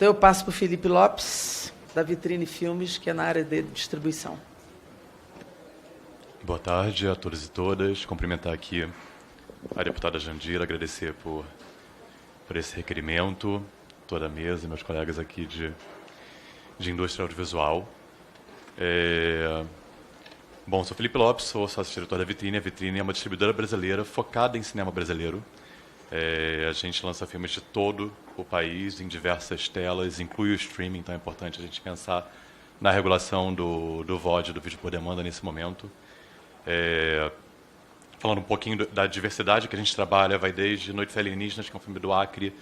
Então eu passo para o Felipe Lopes, da Vitrine Filmes, que é na área de distribuição. Boa tarde a todos e todas. Cumprimentar aqui a deputada Jandira, agradecer por esse requerimento, toda a mesa e meus colegas aqui de indústria audiovisual. Bom, sou Felipe Lopes, sou sócio-diretor da Vitrine. A Vitrine é uma distribuidora brasileira focada em cinema brasileiro. A gente lança filmes de todo o país, em diversas telas, inclui o streaming, então é importante a gente pensar na regulação do VOD, do vídeo por demanda, nesse momento. Falando um pouquinho da diversidade que a gente trabalha, vai desde Noites Alienígenas, que é um filme do Acre,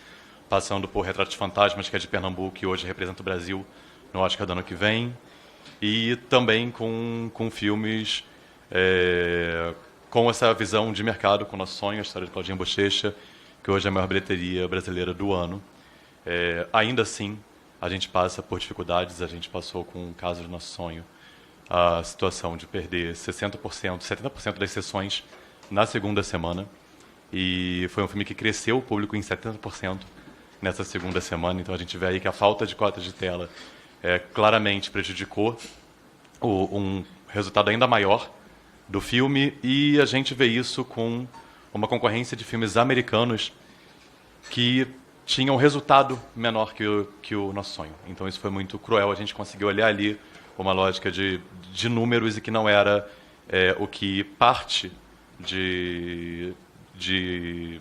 passando por Retratos Fantasmas, que é de Pernambuco, e hoje representa o Brasil no Oscar do ano que vem, e também com filmes com essa visão de mercado, com o Nosso Sonho, a história de Claudinha Bochecha, que hoje é a maior bilheteria brasileira do ano. Ainda assim, a gente passa por dificuldades. A gente passou com o caso do Nosso Sonho a situação de perder 60%, 70% das sessões na segunda semana, e foi um filme que cresceu o público em 70% nessa segunda semana. Então a gente vê aí que a falta de cotas de tela claramente prejudicou um resultado ainda maior do filme, e a gente vê isso com uma concorrência de filmes americanos que tinham um resultado menor que o Nosso Sonho. Então isso foi muito cruel. A gente conseguiu olhar ali uma lógica de números, e que não era o que parte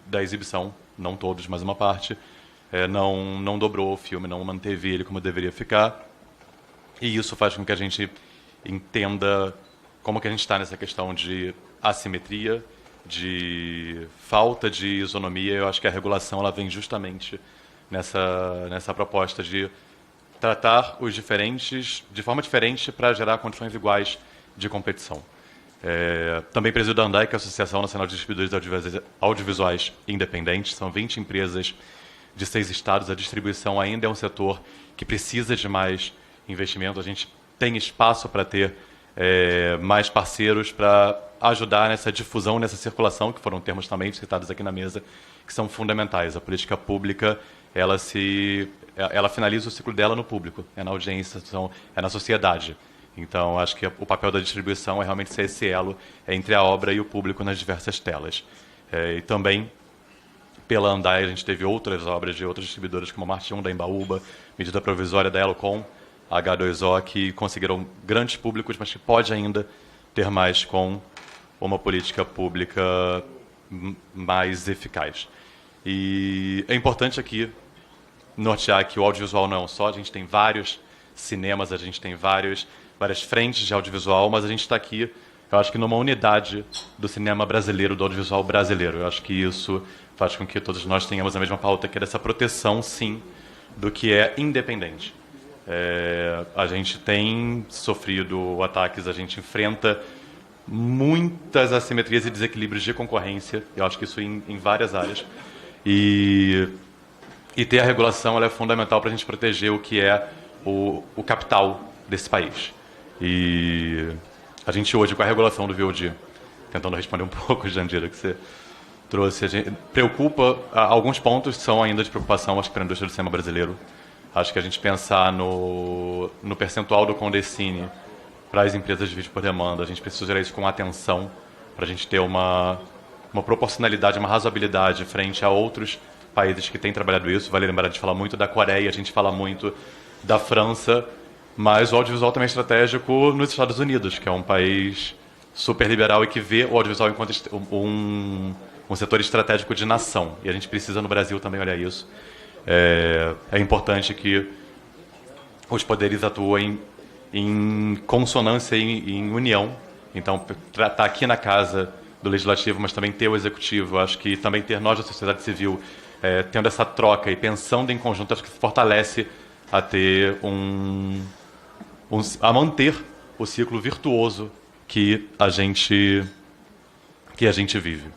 da exibição, não todos, mas uma parte, não dobrou o filme, não manteve ele como deveria ficar. E isso faz com que a gente entenda como que a gente está nessa questão de assimetria, de falta de isonomia. Eu acho que a regulação ela vem justamente nessa proposta de tratar os diferentes de forma diferente para gerar condições iguais de competição. Também presido a ANDAI, que é a Associação Nacional de Distribuidores Audiovisuais Independentes. São 20 empresas de 6 estados. A distribuição ainda é um setor que precisa de mais investimento. A gente tem espaço para ter mais parceiros para ajudar nessa difusão, nessa circulação, que foram termos também citados aqui na mesa, que são fundamentais. A política pública, ela finaliza o ciclo dela no público, na audiência, é na sociedade. Então, acho que o papel da distribuição é realmente ser esse elo entre a obra e o público nas diversas telas. E também, pela Andai, a gente teve outras obras de outras distribuidoras, como a Marte 1 da Embaúba, medida provisória da Elocom, H2O, que conseguiram grandes públicos, mas que pode ainda ter mais com uma política pública mais eficaz. E é importante aqui nortear que o audiovisual não é um só. A gente tem vários cinemas, a gente tem várias frentes de audiovisual, mas a gente está aqui, eu acho que numa unidade do cinema brasileiro, do audiovisual brasileiro. Eu acho que isso faz com que todos nós tenhamos a mesma pauta, que é dessa proteção, sim, do que é independente. A gente tem sofrido ataques, a gente enfrenta muitas assimetrias e desequilíbrios de concorrência. Eu acho que isso em várias áreas. E ter a regulação ela é fundamental para a gente proteger o que é o capital desse país. E a gente hoje, com a regulação do VOD, tentando responder um pouco, Jandira, que você trouxe, a gente preocupa, alguns pontos são ainda de preocupação, acho que para a indústria do cinema brasileiro. Acho que a gente pensar no percentual do Condecine para as empresas de vídeo por demanda, a gente precisa gerar isso com atenção, para a gente ter uma proporcionalidade, uma razoabilidade frente a outros países que têm trabalhado isso. Vale lembrar de falar muito da Coreia, a gente fala muito da França, mas o audiovisual também é estratégico nos Estados Unidos, que é um país super liberal e que vê o audiovisual enquanto um setor estratégico de nação. E a gente precisa no Brasil também olhar isso. É importante que os poderes atuem em consonância e em união. Então, estar aqui na casa do Legislativo, mas também ter o Executivo, acho que também ter nós da sociedade civil tendo essa troca e pensando em conjunto, acho que fortalece a ter a manter o ciclo virtuoso que a gente vive.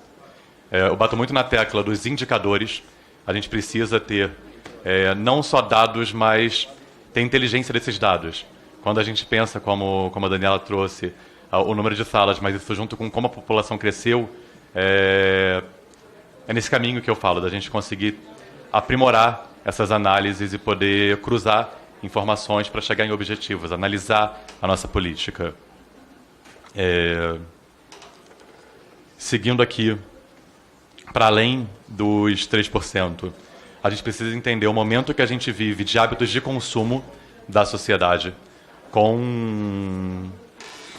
Eu bato muito na tecla dos indicadores. A gente precisa ter não só dados, mas ter inteligência desses dados. Quando a gente pensa, como a Daniela trouxe, o número de salas, mas isso junto com como a população cresceu, é nesse caminho que eu falo, da gente conseguir aprimorar essas análises e poder cruzar informações para chegar em objetivos, analisar a nossa política. Seguindo aqui, para além dos 3%, a gente precisa entender o momento que a gente vive de hábitos de consumo da sociedade,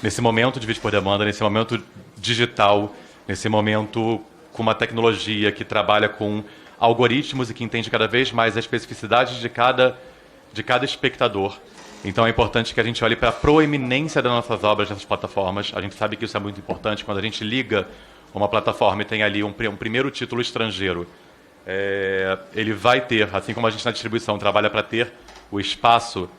nesse momento de vídeo por demanda, nesse momento digital, nesse momento com uma tecnologia que trabalha com algoritmos e que entende cada vez mais a especificidade de cada espectador. Então é importante que a gente olhe para a proeminência das nossas obras nessas plataformas. A gente sabe que isso é muito importante. Quando a gente liga uma plataforma e tem ali um primeiro título estrangeiro, ele vai ter, assim como a gente na distribuição trabalha para ter o espaço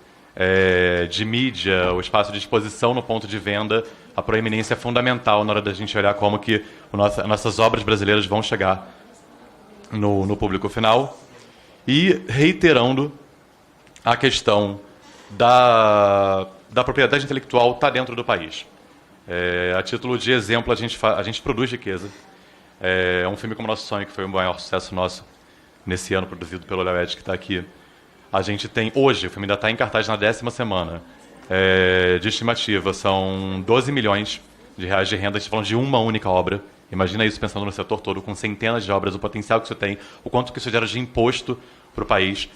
de mídia, o espaço de exposição no ponto de venda, a proeminência é fundamental na hora da gente olhar como que nossas obras brasileiras vão chegar no público final. E reiterando a questão da propriedade intelectual está dentro do país. A título de exemplo, a gente produz riqueza. Um filme como Nosso Sonho, que foi o maior sucesso nosso nesse ano, produzido pelo Léo Ed, que está aqui. A gente tem, hoje, o filme ainda está em cartaz na 10ª semana, de estimativa, são 12 milhões de reais de renda, a gente está falando de uma única obra. Imagina isso pensando no setor todo, com centenas de obras, o potencial que isso tem, o quanto que isso gera de imposto para o país.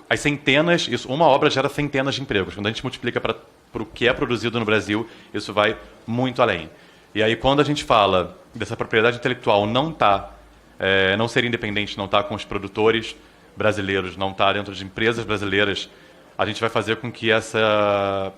As centenas, uma obra gera centenas de empregos. Quando a gente multiplica para o que é produzido no Brasil, isso vai muito além. E aí, quando a gente fala dessa propriedade intelectual não ser independente, não estar com os produtores brasileiros, não estar dentro de empresas brasileiras, a gente vai fazer com que essa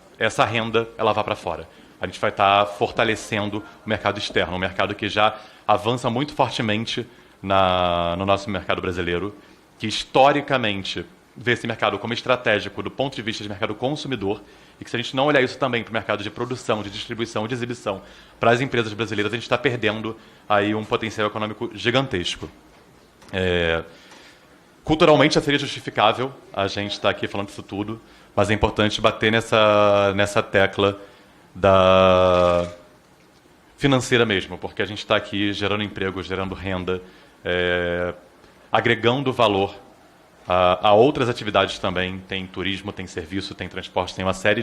renda ela vá para fora. A gente vai estar fortalecendo o mercado externo, um mercado que já avança muito fortemente no nosso mercado brasileiro, que historicamente vê esse mercado como estratégico do ponto de vista de mercado consumidor, e que se a gente não olhar isso também para o mercado de produção, de distribuição, de exibição para as empresas brasileiras, a gente está perdendo aí um potencial econômico gigantesco. Culturalmente já seria justificável a gente estar aqui falando isso tudo, mas é importante bater nessa tecla da financeira mesmo, porque a gente está aqui gerando emprego, gerando renda, agregando valor a outras atividades também. Tem turismo, tem serviço, tem transporte, tem uma série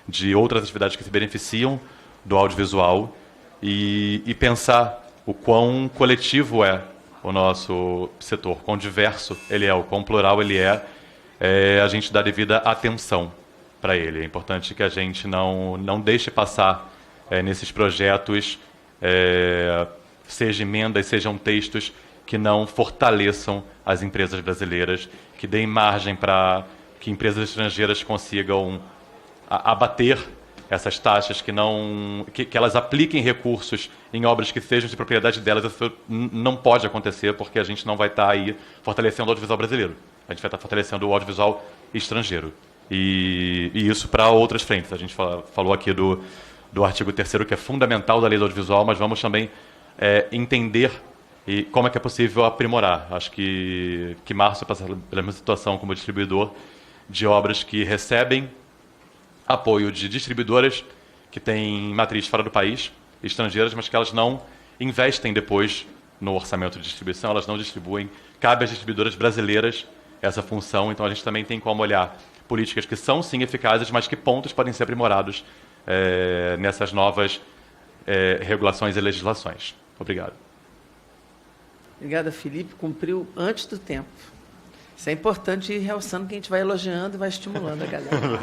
de outras atividades que se beneficiam do audiovisual, e pensar o quão coletivo é o nosso setor, quão diverso ele é, o quão plural ele a gente dá devida atenção para ele. É importante que a gente não deixe passar nesses projetos, seja emendas, sejam textos que não fortaleçam as empresas brasileiras, que deem margem para que empresas estrangeiras consigam abater essas taxas, que elas apliquem recursos em obras que sejam de propriedade delas. Isso não pode acontecer, porque a gente não vai estar aí fortalecendo o audiovisual brasileiro. A gente vai estar fortalecendo o audiovisual estrangeiro. E isso para outras frentes. A gente falou aqui do artigo 3º, que é fundamental da lei do audiovisual, mas vamos também entender como é que é possível aprimorar. Acho que Márcio passa pela mesma situação como distribuidor de obras que recebem apoio de distribuidoras que têm matriz fora do país, estrangeiras, mas que elas não investem depois no orçamento de distribuição, elas não distribuem. Cabe às distribuidoras brasileiras essa função. Então a gente também tem como olhar políticas que são sim eficazes, mas que pontos podem ser aprimorados nessas novas regulações e legislações. Obrigado. Obrigada, Felipe. Cumpriu antes do tempo. Isso é importante ir realçando, que a gente vai elogiando e vai estimulando a galera.